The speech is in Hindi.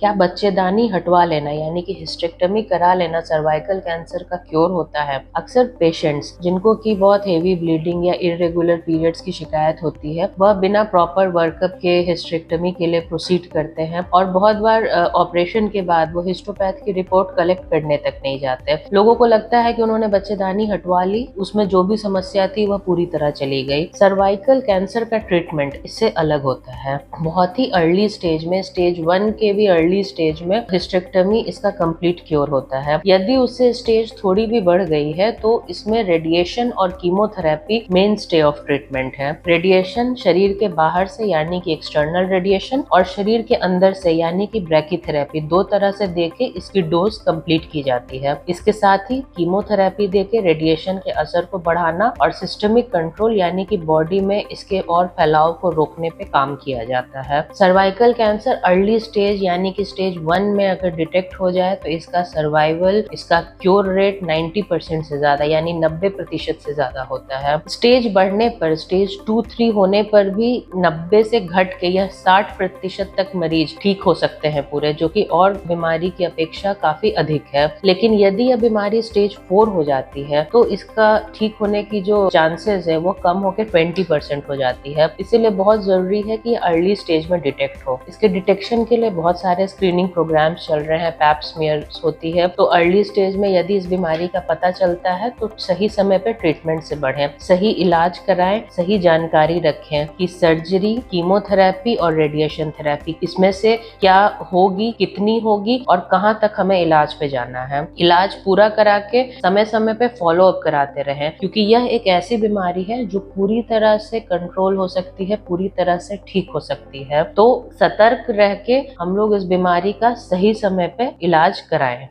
क्या बच्चेदानी हटवा लेना यानी कि हिस्टेक्टमी करा लेना सर्वाइकल कैंसर का क्योर होता है? अक्सर पेशेंट्स जिनको की बहुत हेवी ब्लीडिंग या इरेगुलर पीरियड्स की शिकायत होती है, वह बिना प्रॉपर वर्कअप के हिस्टेक्टमी के लिए प्रोसीड करते हैं और बहुत बार ऑपरेशन के बाद वो हिस्टोपैथ की रिपोर्ट कलेक्ट करने तक नहीं जाते। लोगों को लगता है कि उन्होंने बच्चेदानी हटवा ली, उसमें जो भी समस्या थी वह पूरी तरह चली गई। सर्वाइकल कैंसर का ट्रीटमेंट इससे अलग होता है। बहुत ही अर्ली स्टेज में, स्टेज 1 के भी अर्ली स्टेज में हिस्टेक्टमी इसका कंप्लीट क्योर होता है। यदि उससे स्टेज थोड़ी भी बढ़ गई है तो इसमें रेडिएशन और chemotherapy main stay of treatment है। रेडिएशन शरीर के बाहर से यानी कि एक्सटर्नल रेडिएशन और शरीर के अंदर से यानी कि ब्रैकीथेरेपी, दो तरह से देके इसकी डोज कंप्लीट की जाती है। इसके साथ ही कीमोथेरेपी देके रेडिएशन के असर को बढ़ाना और सिस्टमिक कंट्रोल यानी कि बॉडी में इसके और फैलाव को रोकने पे काम किया जाता है। सर्वाइकल कैंसर अर्ली स्टेज यानी कि स्टेज 1 में अगर डिटेक्ट हो जाए तो इसका सर्वाइवल, इसका क्योर रेट 90% से ज्यादा यानी 90% से ज्यादा होता है। स्टेज बढ़ने पर, स्टेज 2-3 होने पर भी 90 से घट के यह 60% तक मरीज ठीक हो सकते हैं पूरे, जो कि और बीमारी की अपेक्षा काफी अधिक है। लेकिन यदि यह बीमारी स्टेज 4 हो जाती है तो इसका ठीक होने की जो चांसेस है वो कम होकर 20% हो जाती है। इसीलिए बहुत जरूरी है कि अर्ली स्टेज में डिटेक्ट हो। इसके डिटेक्शन के लिए बहुत सारे स्क्रीनिंग प्रोग्राम्स चल रहे हैं, पैप स्मीयर्स होती है। तो अर्ली स्टेज में यदि इस बीमारी का पता चलता है तो सही समय पे ट्रीटमेंट से बढ़ें, सही इलाज कराएं, सही जानकारी रखें कि सर्जरी, कीमोथेरेपी और रेडिएशन थेरेपी इसमें से क्या होगी, कितनी होगी और कहाँ तक हमें इलाज पे जाना है। इलाज पूरा करा के समय समय पे फॉलो अप कराते रहें, क्योंकि यह एक ऐसी बीमारी है जो पूरी तरह से कंट्रोल हो सकती है, पूरी तरह से ठीक हो सकती है। तो सतर्क रह के हम लोग इस बीमारी का सही समय पे इलाज कराएं।